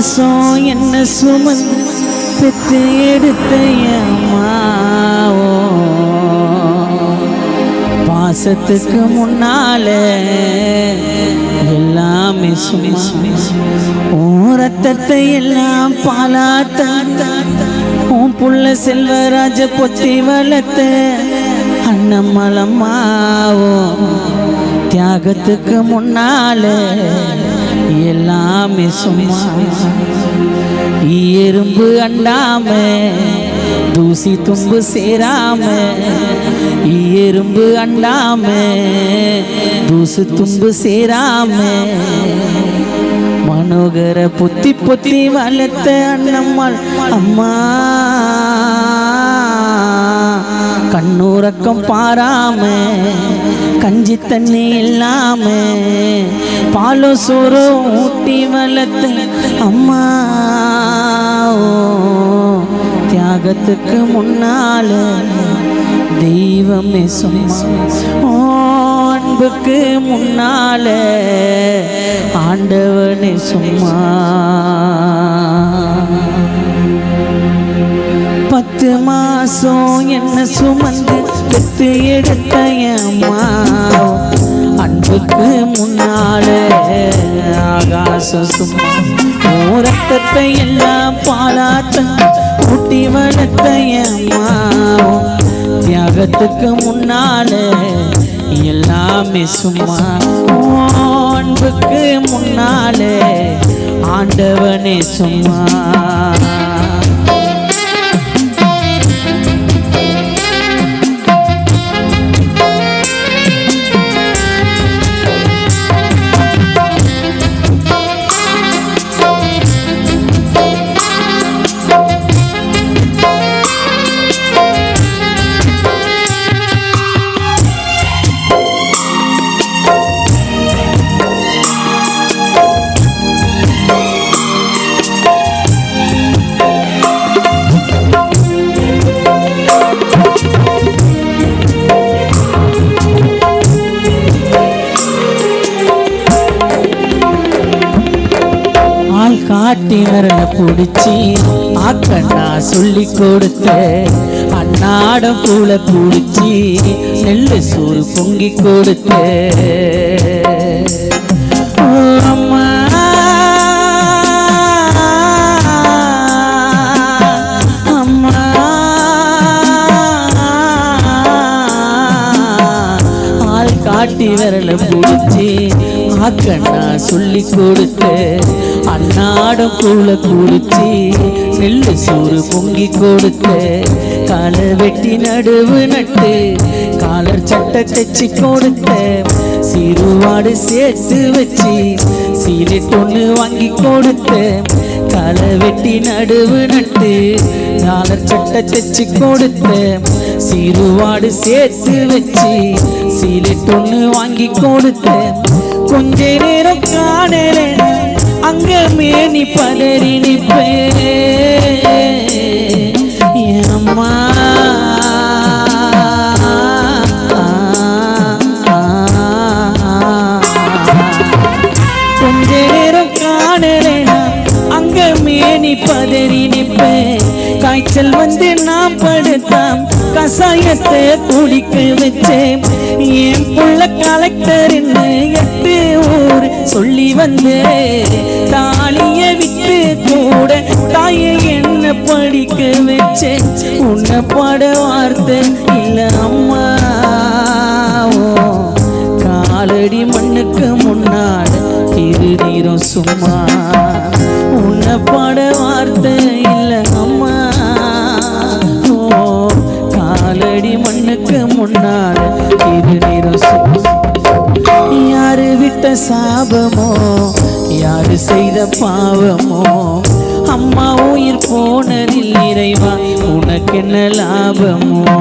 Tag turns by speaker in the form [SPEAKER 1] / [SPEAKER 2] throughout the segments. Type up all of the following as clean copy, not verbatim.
[SPEAKER 1] மாசம் என்ன சுமந்து பெற்று எடுத்த அம்மாவோ பாசத்துக்கு முன்னால எல்லாமே சுமி ரத்தத்தை எல்லாம் பாலாத்த உன் புள்ள செல்வராஜ பொத்தி வளர்த்த அண்ணம்மலம்மாவோ தியாகத்துக்கு முன்னால எல்லாமே சும்மா எறும்பு அண்டாம தூசி தும்பு சேராம எறும்பு அண்டாம தூசு தும்பு சேராம மனோகர பொத்தி பொத்தி வளர்த்த அண்ணம்மாள் அம்மா கண்ணூரக்கம் பாராம கஞ்சி தண்ணி இல்லாம பாலோ சோறோ ஊட்டி வளர்த்த அம்மா தியாகத்துக்கு முன்னால தெய்வமே சும்மா அன்புக்கு முன்னால ஆண்டவனே சும்மா 10 மாசம் என்ன சுமந்து பெற்று எடுத்த அம்மா அன்புக்கு முன்னால ஆகாசம் சும்மா ரத்தத்தை எல்லாம் பாலாத்த ஊட்டி வளர்த்த அம்மா தியாகத்துக்கு முன்னால எல்லாமே சும்மா அன்புக்கு முன்னால ஆண்டவனே சும்மா காட்டி வரல பிடிச்சி ஆக்கண்ணா சொல்லி கொடுத்த அன்னாடம் பூல பிடிச்சி நெல்லு சோறு பொங்கி கொடுத்த அம்மா அம்மா ஆள் காட்டி வரல பிடிச்சி ஆக்கண்ணா சொல்லி கொடுத்த அன்னாடம் பூல குடிச்சி நெல்லு சோறு பொங்கி கொடுத்த காலை வெட்டி நடுவு நட்டு காலர் சட்டை தைச்சி கொடுத்த சிறுவாடு சேர்த்து வச்சு சீலெட் ஒன்று வாங்கி கொடுத்த காலை வெட்டி நடுவு நட்டு காலர் சட்டை தைச்சி கொடுத்த சிறுவாடு சேர்த்து வச்சு சீலெட் ஒன்று வாங்கி கொடுத்த கொஞ்ச நேரம் காணல அங்க மேனி பதறி நிப்பே அம்மா கொஞ்ச நேரம் காணலேனா அங்க மேனி பதறி நிப்பே காய்ச்சல் வந்து நான் படுத்தாம் கசாயத்தை குடிக்க வச்சேன் என் புள்ள கலெக்டர் என்ன 8 ஊர் சொல்லி வந்தே தாலிய விட்டு கூட தாயை என்ன படிக்க வச்சேன் உன்னை பாட வார்த்தை இல்ல அம்மா காலடி மண்ணுக்கு முன்னால திருநீரும் சும்மா உன்னை பாட வார்த்தை இல்ல அம்மா காலடி மண்ணுக்கு முன்னால திருநீரும் சும்மா யாரு விட்ட சாபமோ யாரு செய்த பாவமோ அம்மா உயிர் போனதில் இறைவா உனக்கு என்ன லாபமோ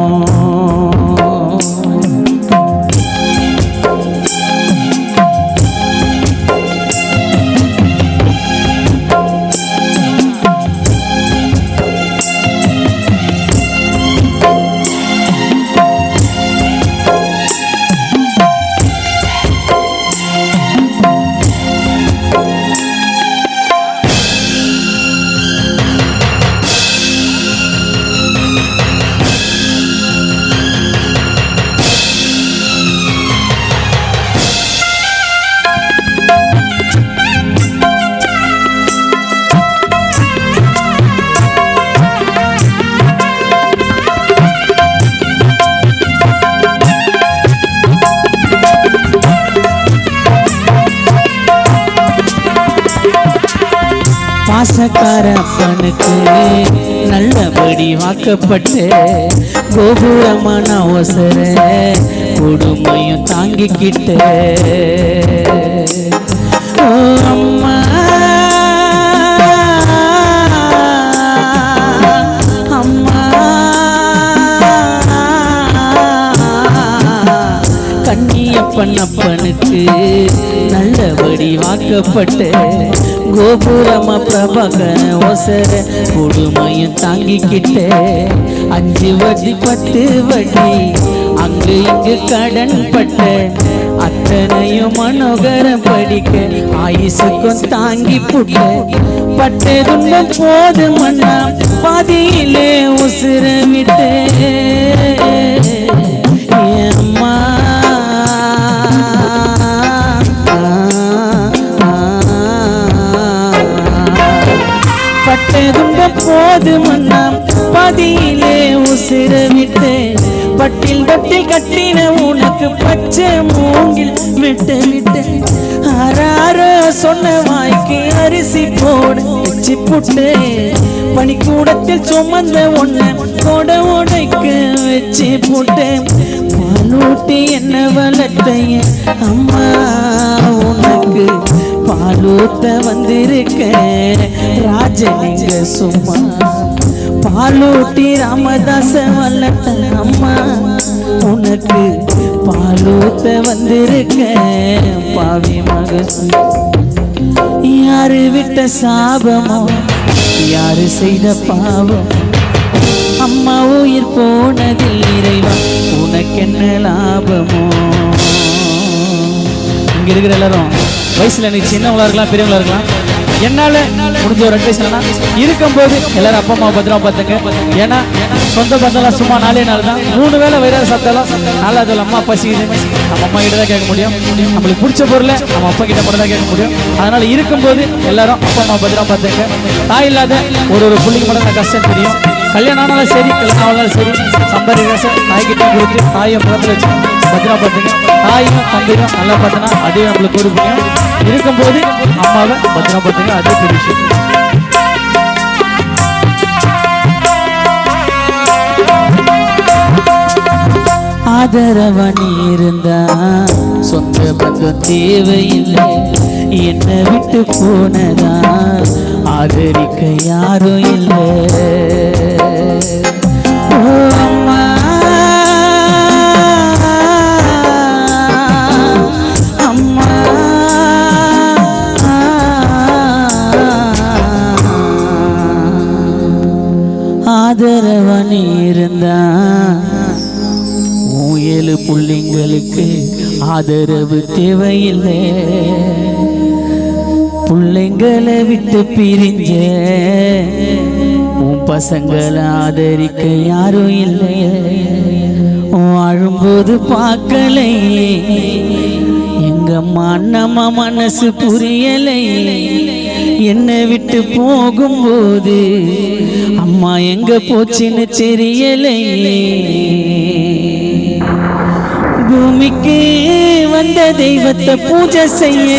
[SPEAKER 1] பாசக்கார அப்பனுக்கு நல்லபடி வாக்கப்பட்டு கோபுரமான அவசர கொடுமையும் தாங்கிக்கிட்டு அம்மா அம்மா கண்ணியப்பன் அப்பனுக்கு நல்லபடி வாக்கப்பட்டு கோபுரமா பிரபாகர ஒசர கொடுமையும் தாங்கிக்கிட்டு 5 வட்டி 10 வட்டி அங்கு இங்கு கடன் பட்ட அத்தனையும் மனோகரம் படிக்க ஆயுசுக்கும் தாங்கி புட்ட பட்ட துன்பம் போது மன்னா பாதியிலே உசுர விட்டு அம்மா பட்ட துன்பம் போது மன்னா பாதியிலே உசுர விட்டு பட்டில் தொட்டில் கட்டின உனக்கு பச்சை மூங்கில் விட்டு விட்டு ஆறாரோ சொன்ன வாய்க்கு அரிசி போட வச்சு புட்டு பனிக்கூடத்தில் சுமந்த ஒன்ன கொட உடைக்க வச்சு புட்டு பாலூட்டி என்ன வளர்த்தைய அம்மா உனக்கு பாலூத்த வந்திருக்க ராஜனிங்க சும்மா பாலூட்டி ராமதாச வளர்த்த அம்மா உனக்கு பாலூத்த வந்திருக்க பாவி மகசு யாரு விட்ட சாபமோ யாரு செய்த பாவம் அம்மா உயிர் போனதில் இறைவா உனக்கு என்ன லாபமோ இங்க இருக்கிற எல்லாரும் வயசுல நீ சின்னவங்களா இருக்கலாம் பெரியவங்களா இருக்கலாம் என்னால முடிஞ்ச ஒரு அட்வைஸ் என்னன்னா இருக்கும்போது எல்லாரும் அப்பா அம்மா பத்திரமா பார்த்துங்க ஏன்னா சொந்த பந்தெல்லாம் சும்மா 4 நாள் தான் 3 வேளை வயிறார சாப்பிட்டாலும் நாலாவது அம்மா பசிக்குது நம்ம அம்மா கிட்ட தான் கேட்க முடியும் நம்மளுக்கு பிடிச்ச பொருளை நம்ம அப்பா கிட்ட மட்டும் தான் கேட்க முடியும் அதனால இருக்கும்போது எல்லாரும் அப்பா அம்மா பத்திரமா பார்த்துங்க தாய் இல்லாத ஒரு பிள்ளைக்கு மட்டும் தான் கஷ்டம் தெரியும் கல்யாணம் ஆனாலும் சரி கல்யாணம் ஆனாலும் சரி சம்பாதி காசை தாய்கிட்ட கொடுத்து தாயை புறத்துல வச்சு பத்திரமா பார்த்துங்க தாயும் தந்தையும் நல்லா பார்த்தனா அதே நம்மளுக்கு கொடுப்பீங்க இருக்கும்போது அம்மாவை பத்திரமா பார்த்துங்க அதே பெரிய விஷயம் ஆதரவன் இருந்தா சொந்த பந்தம் தேவையில்லை என்னை விட்டு போனதா ஆதரிக்க யாரும் இல்லை அம்மா அம்மா ஆதரவன் இருந்தா 7 புள்ளைங்களுக்கு ஆதரவு தேவையில்லை புள்ளைங்களை விட்டு பிரிஞ்ச உன் பசங்களை ஆதரிக்க யாரும் இல்லை வாழும்போது பார்க்கலை எங்க அண்ணம்மா மனசு புரியலை என்னை விட்டு போகும்போது அம்மா எங்க போச்சுன்னு தெரியலை பூமிக்கு வந்த தெய்வத்தை பூஜை செய்ய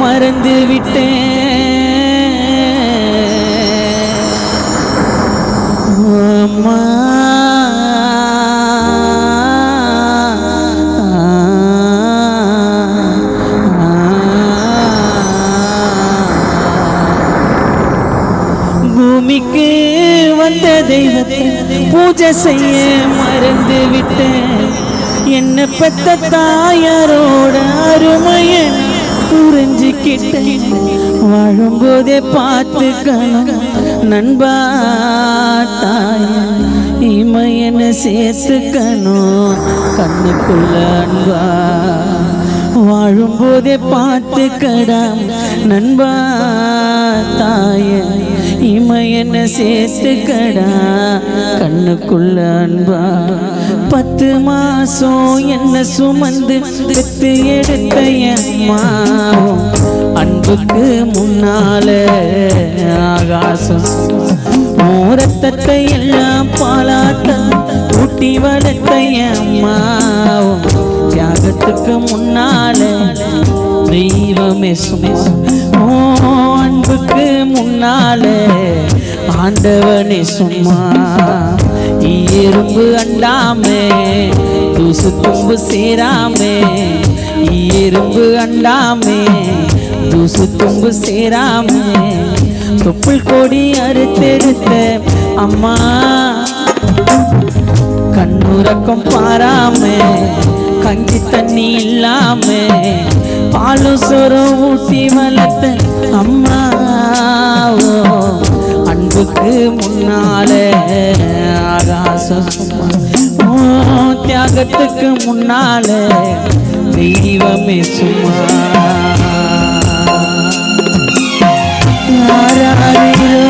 [SPEAKER 1] மறந்து விட்டேன் அம்மா பூமிக்கு வந்த தெய்வத்தை பூஜை செய்ய மறந்து விட்டேன் என்ன பெத்த தாயாரோட அருமைய புரிஞ்சுக்கிட்டேன் வாழும்போதே பார்த்துக்கணும் நண்பா தாய இமையன சேர்த்துக்கணும் கண்ணுக்குள்ள அன்பா வாழும்போதே பார்த்துக்கடா நண்பா தாய இமையன சேர்த்துக்கடா கண்ணுக்குள்ள அன்பா 10 மாசம் என்ன சுமந்து பெத்து எடுத்த அம்மாவும் அன்புக்கு முன்னால ஆகாசம் ரத்தத்தை எல்லாம் பாலாட்ட ஊட்டி வளர்த்த அம்மாவும் தியாகத்துக்கு முன்னால தெய்வமே சும்மா அன்புக்கு முன்னால முன்னாலே ஆண்டவனே சும்மா எறும்பு அண்டாமே தூசு தும்பு சேராமே எறும்பு அண்டாமே தூசு தும்பு சேராமே தொப்புள் கொடி அறுத்தெடுத்த அம்மா கண்ணுறக்கம் பாராமே கஞ்சி தண்ணி இல்லாமே பாலும் சோறும் ஊட்டி வளர்த்த அம்மா அன்புக்கு முன்னாலே ஆகாசம் சும்மா தியாகத்துக்கு முன்னாலே தெய்வமே சும்மா ஆராரிரோ